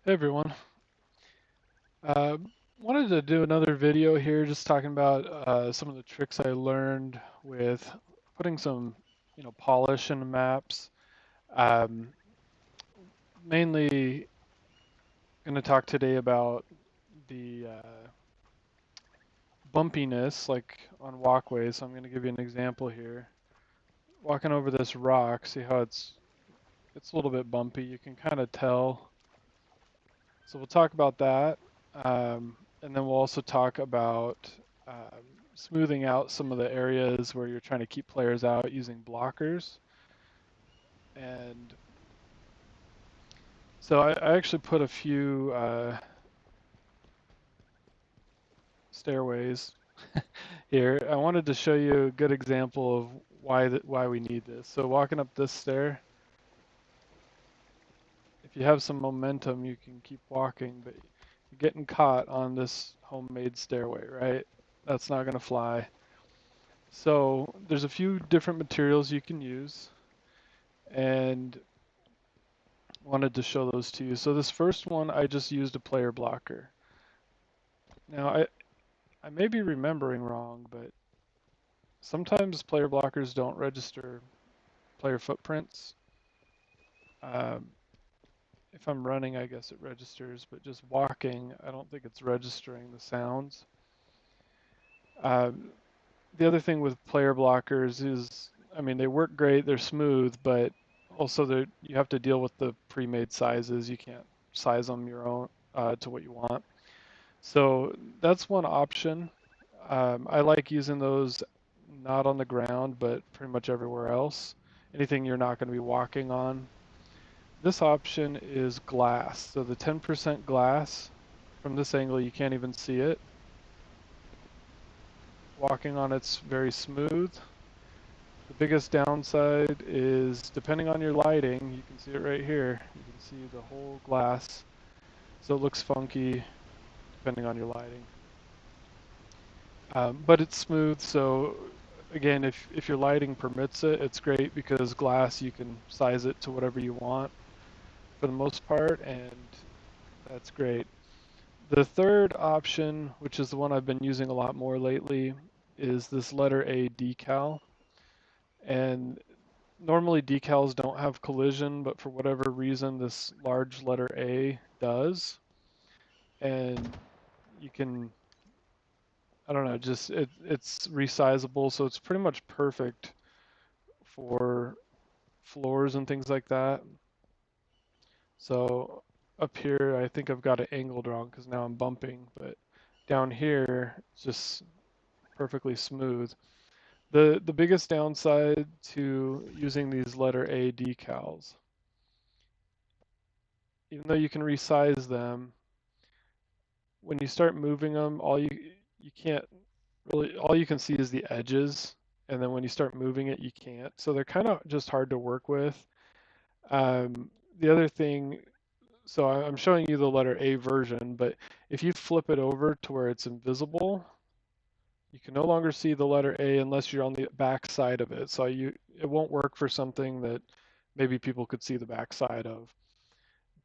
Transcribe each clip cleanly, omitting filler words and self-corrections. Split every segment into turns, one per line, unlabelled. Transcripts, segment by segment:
Hey everyone. Uh, Wanted to do another video here just talking about some of the tricks I learned with putting some, polish in the maps. Um, Mainly going to talk today about the bumpiness, like on walkways. So I'm going to give you an example here. Walking over this rock, see how it's a little bit bumpy. You can kind of tell. So we'll talk about that. And then we'll also talk about smoothing out some of the areas where you're trying to keep players out using blockers. And so I actually put a few stairways here. I wanted to show you a good example of why we need this. So walking up this stair, if you have some momentum, you can keep walking, but you're getting caught on this homemade stairway, right? That's not going to fly. So there's a few different materials you can use, and wanted to show those to you. So this first one, I just used a player blocker. Now I may be remembering wrong, but sometimes player blockers don't register player footprints. Um, if I'm running, I guess it registers, but just walking, I don't think it's registering the sounds. Um, the other thing with player blockers is, I mean, they work great, they're smooth, but also you have to deal with the pre-made sizes. You can't size them your own to what you want. So that's one option. I like using those not on the ground, but pretty much everywhere else. Anything you're not going to be walking on. This option is glass. So the 10% glass, from this angle, you can't even see it. Walking on it's very smooth. The biggest downside is depending on your lighting, you can see it right here. You can see the whole glass. So it looks funky depending on your lighting. But it's smooth, so again, if your lighting permits it, it's great because glass, you can size it to whatever you want for the most part, and that's great. The third option, which is the one I've been using a lot more lately, is this letter A decal. And normally decals don't have collision, but for whatever reason, this large letter A does. And you can, I don't know, just it's resizable, so it's pretty much perfect for floors and things like that. So up here, I think I've got it angled wrong because now I'm bumping, but down here, it's just perfectly smooth. The biggest downside to using these letter A decals, even though you can resize them, when you start moving them, you can't really, all you can see is the edges, and then when you start moving it, you can't. So they're kind of just hard to work with. The other thing, so I'm showing you the letter A version, but if you flip it over to where it's invisible, you can no longer see the letter A unless you're on the back side of it. So it won't work for something that maybe people could see the back side of.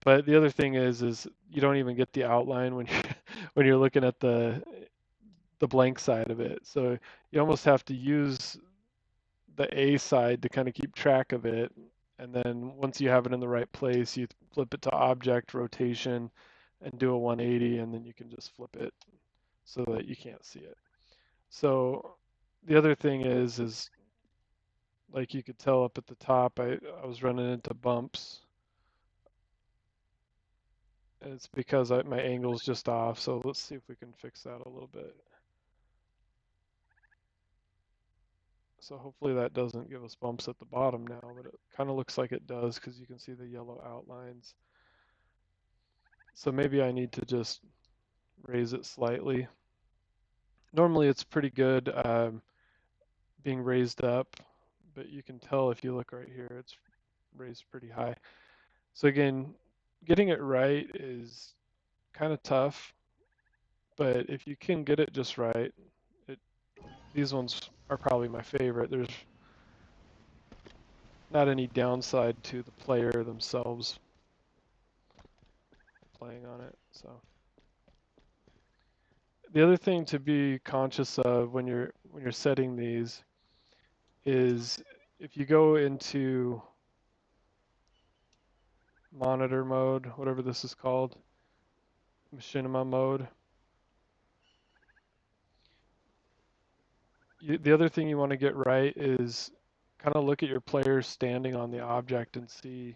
But the other thing is you don't even get the outline when you when you're looking at the blank side of it. So you almost have to use the A side to kind of keep track of it. And then once you have it in the right place, you flip it to object rotation and do a 180, and then you can just flip it so that you can't see it. So the other thing is like you could tell up at the top, I was running into bumps. And it's because my angle's just off. So let's see if we can fix that a little bit. So hopefully that doesn't give us bumps at the bottom now, but it kind of looks like it does because you can see the yellow outlines. So maybe I need to just raise it slightly. Normally it's pretty good being raised up, but you can tell if you look right here, it's raised pretty high. So again, getting it right is kind of tough, but if you can get it just right, it, these ones are probably my favorite. There's not any downside to the player themselves. playing on it. So the other thing to be conscious of when you're setting these is if you go into monitor mode, whatever this is called, machinima mode, the other thing you want to get right is kind of look at your players standing on the object and see,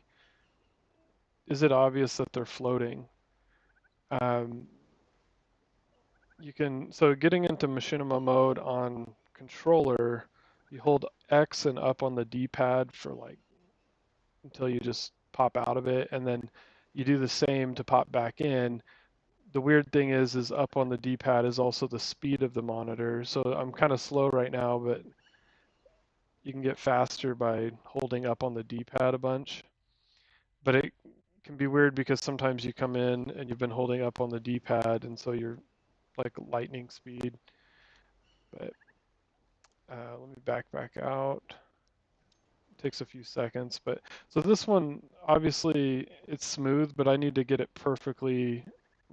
is it obvious that they're floating? Um, so getting into machinima mode on controller, you hold X and up on the D-pad for like until you just pop out of it, and then you do the same to pop back in. The weird thing is up on the D-pad is also the speed of the monitor. So I'm kind of slow right now, but you can get faster by holding up on the D-pad a bunch. But it can be weird because sometimes you come in and you've been holding up on the D-pad, and so you're like lightning speed. But let me back out. It takes a few seconds, but so this one obviously it's smooth, but I need to get it perfectly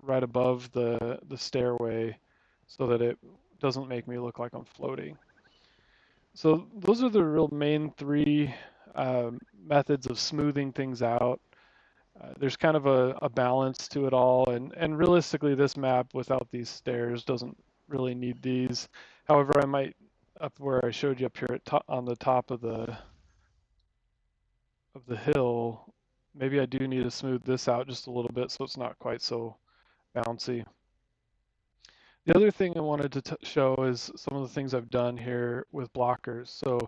right above the stairway so that it doesn't make me look like I'm floating. So those are the real main three methods of smoothing things out. There's kind of a balance to it all, and realistically, this map without these stairs doesn't really need these. However, I might up where I showed you up here on the top of the hill, maybe I do need to smooth this out just a little bit so it's not quite so bouncy. The other thing I wanted to show is some of the things I've done here with blockers. So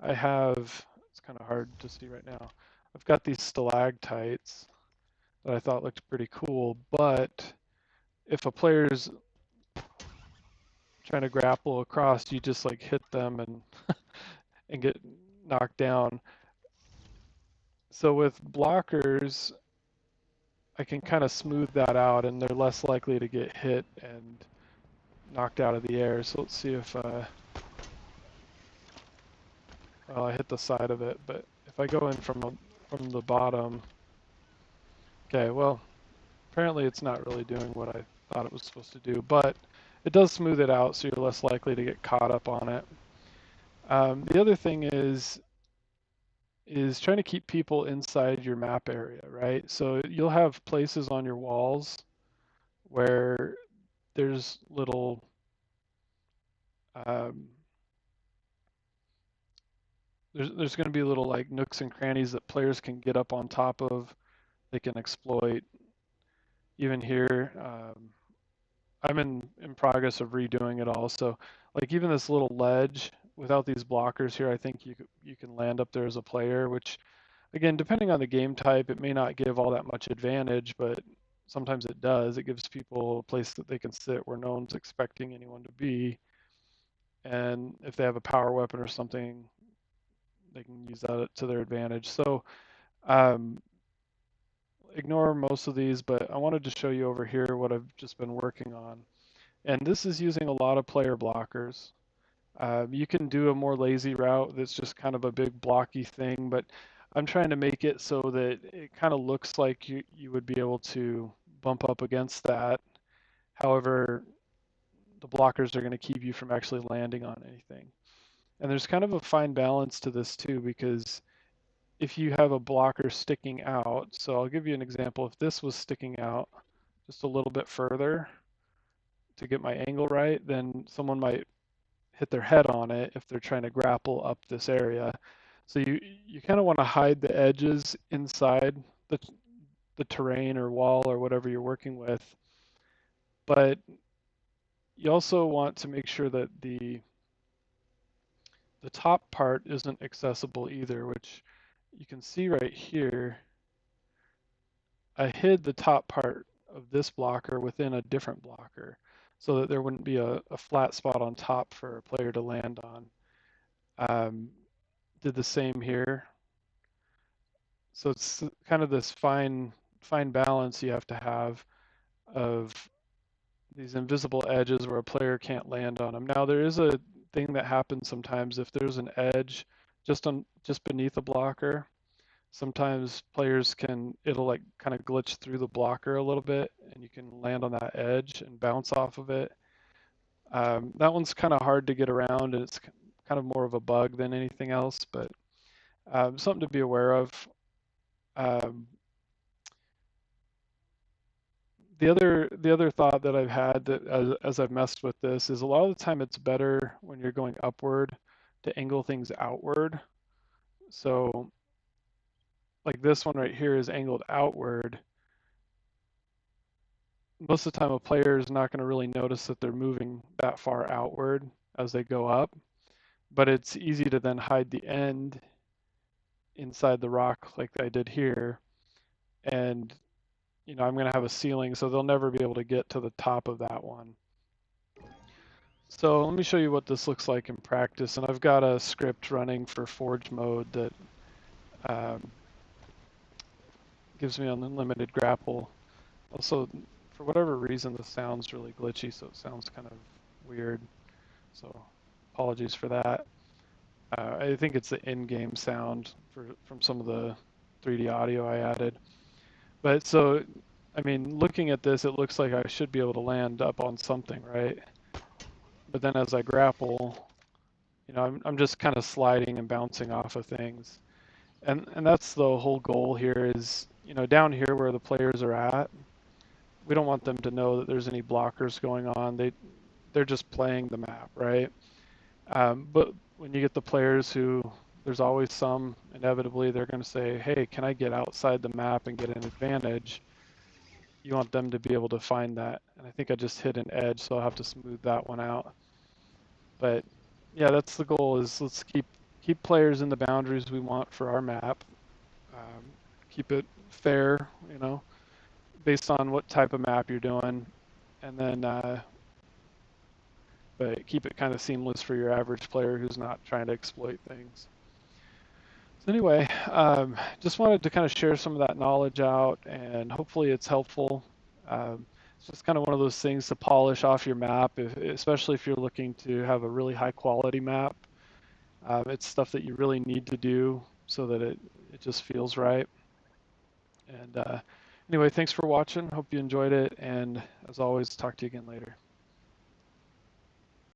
I have, it's kind of hard to see right now, I've got these stalactites that I thought looked pretty cool, but if a player's trying to grapple across, you just like hit them and and get knocked down. So with blockers, I can kind of smooth that out and they're less likely to get hit and knocked out of the air. So let's see if, well, I hit the side of it, but if I go in from the bottom, okay, well, apparently it's not really doing what I thought it was supposed to do, but it does smooth it out so you're less likely to get caught up on it. The other thing is trying to keep people inside your map area, right? So you'll have places on your walls where there's little um, there's going to be little like nooks and crannies that players can get up on top of. They can exploit. Even here, I'm in progress of redoing it all. So like even this little ledge without these blockers here, I think you can land up there as a player, which again, depending on the game type, it may not give all that much advantage, but sometimes it does. It gives people a place that they can sit where no one's expecting anyone to be. And if they have a power weapon or something, they can use that to their advantage. So um, ignore most of these, but I wanted to show you over here what I've just been working on. And this is using a lot of player blockers. You can do a more lazy route that's just kind of a big blocky thing, but I'm trying to make it so that it kind of looks like you would be able to bump up against that. However, the blockers are going to keep you from actually landing on anything. And there's kind of a fine balance to this too, because if you have a blocker sticking out, so I'll give you an example. If this was sticking out just a little bit further to get my angle right, then someone might hit their head on it if they're trying to grapple up this area. So you kind of want to hide the edges inside the terrain or wall or whatever you're working with, but you also want to make sure that the top part isn't accessible either, which you can see right here. I hid the top part of this blocker within a different blocker so that there wouldn't be a flat spot on top for a player to land on. Did the same here. So it's kind of this fine balance you have to have of these invisible edges where a player can't land on them. Now there is a thing that happens sometimes if there's an edge just beneath a blocker. Sometimes players it'll like kind of glitch through the blocker a little bit, and you can land on that edge and bounce off of it. That one's kind of hard to get around, and it's kind of more of a bug than anything else, but something to be aware of. Um, the other thought that I've had that as I've messed with this is a lot of the time it's better when you're going upward to angle things outward. So like this one right here is angled outward. Most of the time a player is not going to really notice that they're moving that far outward as they go up, but it's easy to then hide the end inside the rock like I did here. And I'm going to have a ceiling, so they'll never be able to get to the top of that one. So let me show you what this looks like in practice. And I've got a script running for Forge mode that um, gives me unlimited grapple. Also, for whatever reason, the sound's really glitchy, so it sounds kind of weird. So apologies for that. I think it's the in-game sound from some of the 3D audio I added. But so, I mean, looking at this, it looks like I should be able to land up on something, right? But then as I grapple, I'm just kind of sliding and bouncing off of things. And that's the whole goal here is, down here where the players are at, we don't want them to know that there's any blockers going on. They're just playing the map, right? But when you get the players who, there's always some, inevitably, they're going to say, hey, can I get outside the map and get an advantage? You want them to be able to find that. And I think I just hit an edge, so I'll have to smooth that one out. But yeah, that's the goal is let's keep players in the boundaries we want for our map. Um, keep it fair, based on what type of map you're doing. And then but keep it kind of seamless for your average player who's not trying to exploit things. So anyway, just wanted to kind of share some of that knowledge out, and hopefully it's helpful. It's just kind of one of those things to polish off your map, especially if you're looking to have a really high quality map. It's stuff that you really need to do so that it just feels right. And anyway, thanks for watching. Hope you enjoyed it, and as always, talk to you again later.